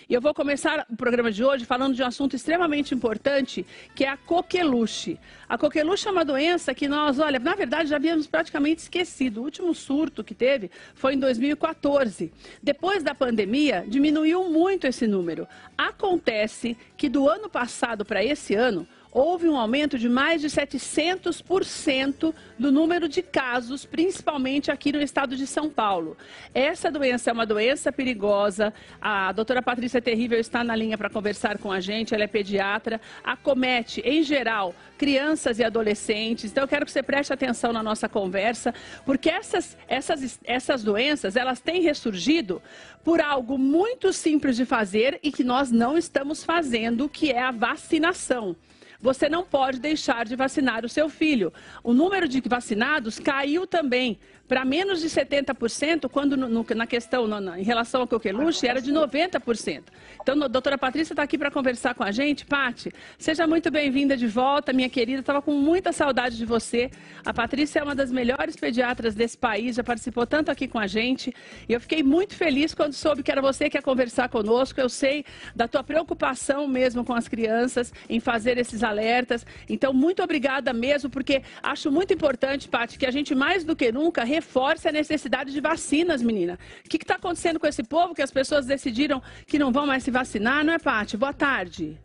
E eu vou começar o programa de hoje falando de um assunto extremamente importante, que é a coqueluche. A coqueluche é uma doença que nós, olha, na verdade já havíamos praticamente esquecido. O último surto que teve foi em 2014. Depois da pandemia, diminuiu muito esse número. Acontece que do ano passado para esse ano, houve um aumento de mais de 700% do número de casos, principalmente aqui no estado de São Paulo. Essa doença é uma doença perigosa. A doutora Patrícia Terrível está na linha para conversar com a gente, ela é pediatra. Acomete, em geral, crianças e adolescentes. Então, eu quero que você preste atenção na nossa conversa, porque essas doenças, elas têm ressurgido por algo muito simples de fazer e que nós não estamos fazendo, que é a vacinação. Você não pode deixar de vacinar o seu filho. O número de vacinados caiu também para menos de 70%, quando na questão, em relação ao coqueluche, era de 90%. Então, a doutora Patrícia está aqui para conversar com a gente. Pati, seja muito bem-vinda de volta, minha querida. Estava com muita saudade de você. A Patrícia é uma das melhores pediatras desse país, já participou tanto aqui com a gente. E eu fiquei muito feliz quando soube que era você que ia conversar conosco. Eu sei da tua preocupação mesmo com as crianças em fazer esses alertas. Então, muito obrigada mesmo, porque acho muito importante, Pati, que a gente mais do que nunca reforce a necessidade de vacinas, menina. O que está acontecendo com esse povo, que as pessoas decidiram que não vão mais se vacinar, não é, Pati? Boa tarde.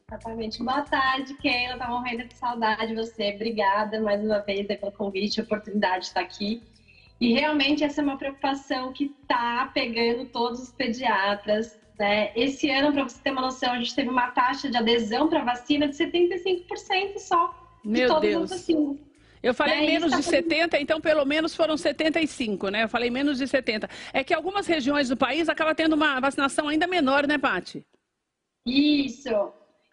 Exatamente. Boa tarde, Keila. Tá morrendo de saudade de você. Obrigada mais uma vez pelo convite, a oportunidade de estar aqui. E realmente essa é uma preocupação que está pegando todos os pediatras, né? Esse ano, para você ter uma noção, a gente teve uma taxa de adesão para vacina de 75% só. Meu Deus. Eu falei menos de 70, então pelo menos foram 75, né? Eu falei menos de 70. É que algumas regiões do país acabam tendo uma vacinação ainda menor, né, Pati? Isso.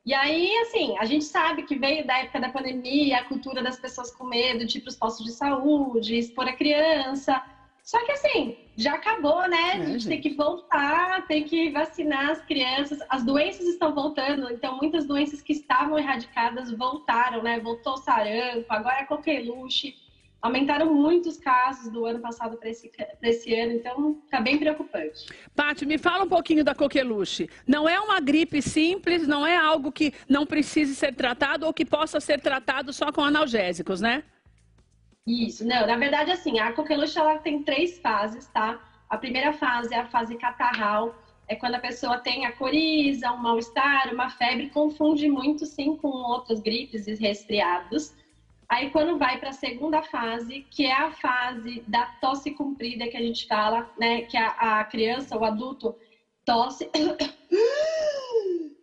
E aí, assim, a gente sabe que veio da época da pandemia, a cultura das pessoas com medo de ir para os postos de saúde, expor a criança. Só que, assim, já acabou, né? A gente tem que voltar, tem que vacinar as crianças. As doenças estão voltando, então muitas doenças que estavam erradicadas voltaram, né? Voltou o sarampo, agora a coqueluche. Aumentaram muito os casos do ano passado para esse ano, então tá bem preocupante. Pati, me fala um pouquinho da coqueluche. Não é uma gripe simples, não é algo que não precise ser tratado ou que possa ser tratado só com analgésicos, né? Isso, não, na verdade, assim, a coqueluche ela tem 3 fases, tá? A primeira fase é a fase catarral, é quando a pessoa tem a coriza, um mal-estar, uma febre, confunde muito, sim, com outras gripes e resfriados. Aí, quando vai para a segunda fase, que é a fase da tosse comprida, que a gente fala, né, que a criança, o adulto, tosse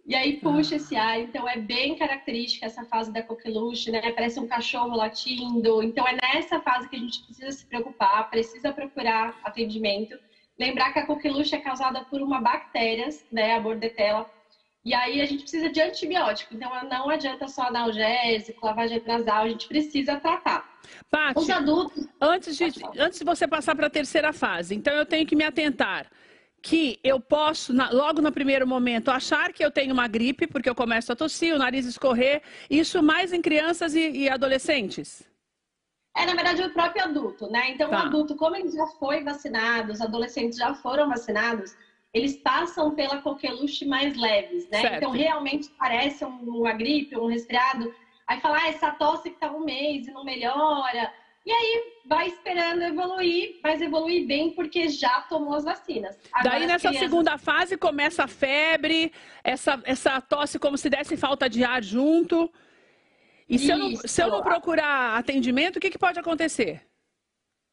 e aí puxa esse ar, então é bem característica essa fase da coqueluche, né? Parece um cachorro latindo. Então é nessa fase que a gente precisa se preocupar, precisa procurar atendimento. Lembrar que a coqueluche é causada por uma bactéria, né? A Bordetella. E aí a gente precisa de antibiótico. Então não adianta só analgésico, lavagem nasal, a gente precisa tratar. Pati, os adultos... antes de você passar para a terceira fase, então eu tenho que me atentar que eu posso, logo no primeiro momento, achar que eu tenho uma gripe, porque eu começo a tossir, o nariz escorrer, isso mais em crianças e adolescentes? Na verdade, o próprio adulto, né? Então, Tá. O adulto, como ele já foi vacinado, os adolescentes já foram vacinados, eles passam pela coqueluche mais leves, né? Certo. Então, realmente parece uma gripe, um resfriado. Aí fala, essa tosse que tá um mês e não melhora. E aí vai esperando evoluir, mas evoluir bem porque já tomou as vacinas. Agora, daí nessa segunda fase começa a febre, essa tosse como se desse falta de ar junto. E se eu não procurar atendimento, o que pode acontecer?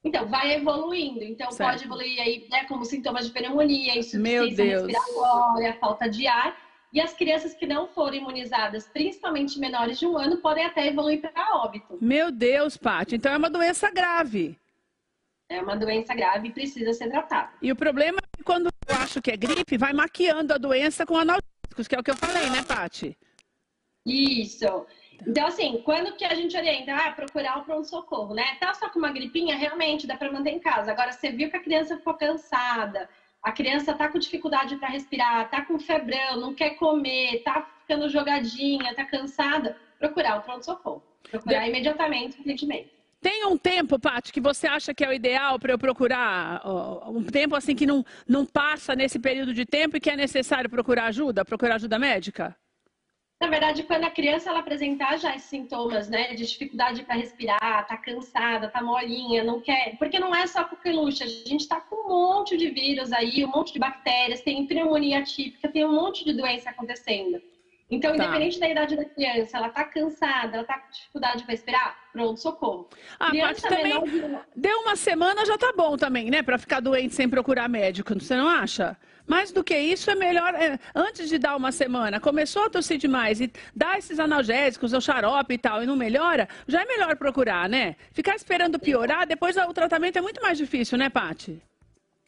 Então, vai evoluindo. Então, certo. Pode evoluir aí, né, como sintomas de pneumonia, Meu insuficiência Deus. respiratória, falta de ar. E as crianças que não foram imunizadas, principalmente menores de 1 ano, podem até evoluir para óbito. Meu Deus, Pati. Então é uma doença grave. É uma doença grave e precisa ser tratada. E o problema é que quando eu acho que é gripe, vai maquiando a doença com analgésicos, que é o que eu falei, né, Pati? Isso. Então, assim, quando que a gente orienta? Procurar o pronto-socorro, né? Tá só com uma gripinha, realmente dá para manter em casa. Agora, você viu que a criança ficou cansada, a criança tá com dificuldade para respirar, tá com febrão, não quer comer, tá ficando jogadinha, tá cansada, procurar o pronto-socorro. Procurar imediatamente o atendimento. Tem um tempo, Paty, que você acha que é o ideal para eu procurar, um tempo assim que não passa nesse período de tempo e que é necessário procurar ajuda médica? Na verdade, quando a criança ela apresentar já esses sintomas, né, de dificuldade para respirar, tá cansada, tá molinha, não quer, porque não é só coqueluche, a gente tá com um monte de vírus aí, um monte de bactérias, tem pneumonia atípica, tem um monte de doença acontecendo. Então, independente da idade da criança, ela tá cansada, ela tá com dificuldade para respirar, pronto, socorro. Paty, também deu uma semana já tá bom também, né, para ficar doente sem procurar médico, você não acha? Mais do que isso, é melhor, antes de dar uma semana, começou a tossir demais e dá esses analgésicos, o xarope e tal, e não melhora, já é melhor procurar, né? Ficar esperando piorar, depois o tratamento é muito mais difícil, né, Paty?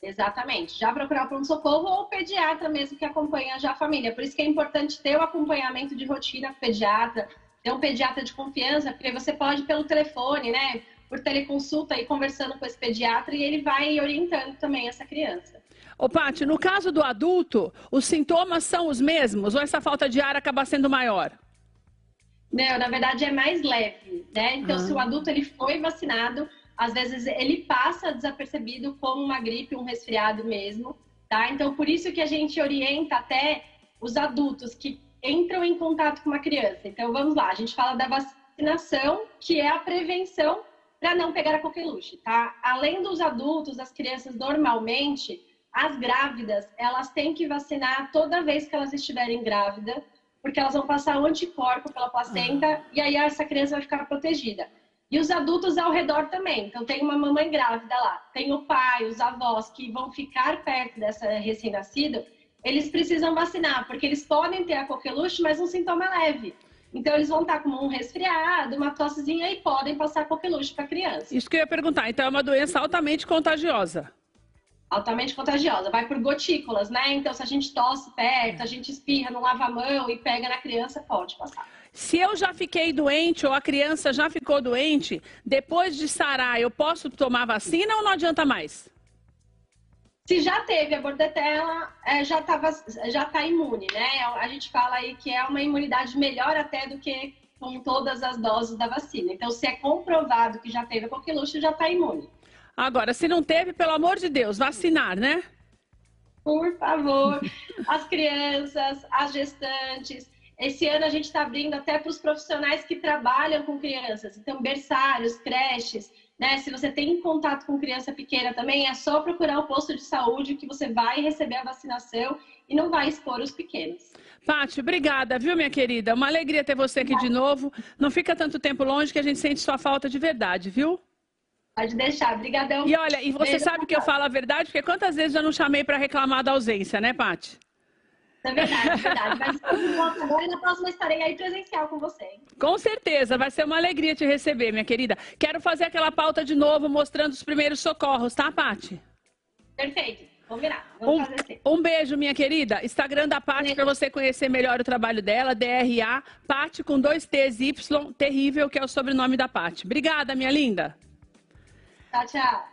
Exatamente. Já procurar o pronto-socorro ou o pediatra mesmo que acompanha já a família. Por isso que é importante ter o acompanhamento de rotina com o pediatra, ter um pediatra de confiança, porque você pode pelo telefone, né, por teleconsulta, ir conversando com esse pediatra e ele vai orientando também essa criança. Ô, Paty, no caso do adulto, os sintomas são os mesmos ou essa falta de ar acaba sendo maior? Não, na verdade é mais leve, né? Então, se o adulto ele foi vacinado, às vezes ele passa desapercebido como uma gripe, um resfriado mesmo, tá? Então, por isso que a gente orienta até os adultos que entram em contato com uma criança. Então, vamos lá, a gente fala da vacinação, que é a prevenção para não pegar a coqueluche, tá? Além dos adultos, as crianças normalmente, as grávidas, elas têm que vacinar toda vez que elas estiverem grávidas, porque elas vão passar o anticorpo pela placenta e aí essa criança vai ficar protegida. E os adultos ao redor também. Então, tem uma mamãe grávida lá, tem o pai, os avós que vão ficar perto dessa recém-nascida, eles precisam vacinar, porque eles podem ter a coqueluche, mas um sintoma leve. Então, eles vão estar com um resfriado, uma tossezinha e podem passar coqueluche para a criança. Isso que eu ia perguntar. Então, é uma doença altamente contagiosa. Altamente contagiosa. Vai por gotículas, né? Então, se a gente tosse perto, a gente espirra, não lava a mão e pega na criança, pode passar. Se eu já fiquei doente ou a criança já ficou doente, depois de sarar, eu posso tomar vacina ou não adianta mais? Se já teve a bordetela, já tá imune, né? A gente fala aí que é uma imunidade melhor até do que com todas as doses da vacina. Então, se é comprovado que já teve a coqueluche, já tá imune. Agora, se não teve, pelo amor de Deus, vacinar, né? Por favor, as crianças, as gestantes. Esse ano a gente está abrindo até para os profissionais que trabalham com crianças. Então, berçários, creches, né? Se você tem contato com criança pequena também, é só procurar o posto de saúde que você vai receber a vacinação e não vai expor os pequenos. Paty, obrigada, viu, minha querida? Uma alegria ter você aqui de novo. Não fica tanto tempo longe que a gente sente sua falta de verdade, viu? Pode deixar, brigadão. E olha, e você sabe que eu falo a verdade, porque quantas vezes eu não chamei para reclamar da ausência, né, Paty? É verdade, é verdade. Mas agora na próxima estarei aí presencial com você. Hein? Com certeza, vai ser uma alegria te receber, minha querida. Quero fazer aquela pauta de novo, mostrando os primeiros socorros, tá, Paty? Perfeito, combinado. Vamos fazer assim. Um beijo, minha querida. Instagram da Paty para você conhecer melhor o trabalho dela, DRA, Paty com 2 T's Y, terrível, que é o sobrenome da Paty. Obrigada, minha linda. Tchau, tchau.